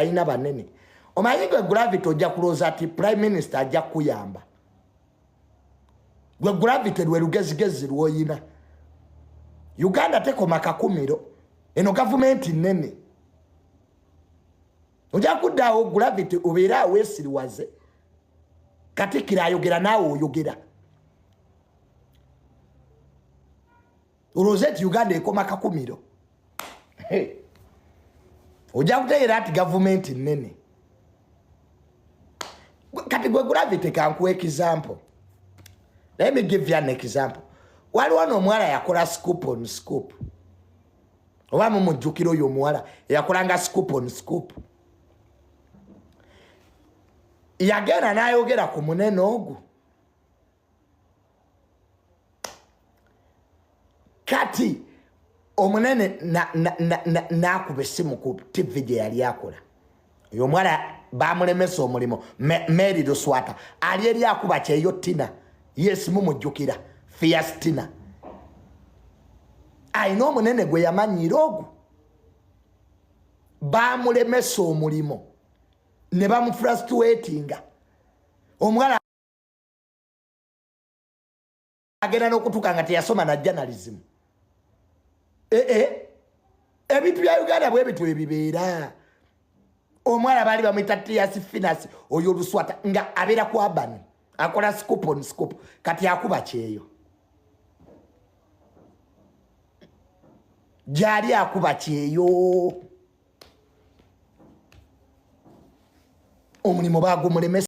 aina banene omanyi gwe gravity ojja kulooza ati prime minister ajja kuyamba gwe gravity lwe lugezigezi lwoyina Uganda tekoma kakumiro eno gavumenti nene ojja kuddawo gravity obeera weesiriwaze Katikkiro ayogera naawe oyogera olowooza Uganda ekoma kakumiro ojja kutegeera ati gavumenti nene kati gwe gravity kankuwa example. Let me give you an example. Waliwo n'omuwala yakola scoop on scoop. Oba mumujjukira oyo omuwala yakolanga scoop on scoop. Yagenda n'ayogera ku munene ogwo. Kati omunene n'akuba essimu ku TV gye yali akola. Oyo omuwala bamulemesa omulimo Mary Luswata ali eri akuba kyeyo Tina. Yes, mumujjukira Fiastina. Ayina omunene gwe yamanyira ogwo. Bamulemesa omulimo ne bamufrustratinga. Omuwala agenda n'okutuuka nga teyasoma na journalism. Ebintu bya Uganda bwe bitu ebibeera. Omuwala baali bamuyita Tias Finance oyo Luswata nga abeera ku Urban. Akola scoop on scoop kati akuba kyeyo jali akuba kyeyo omulimo bagumulemesa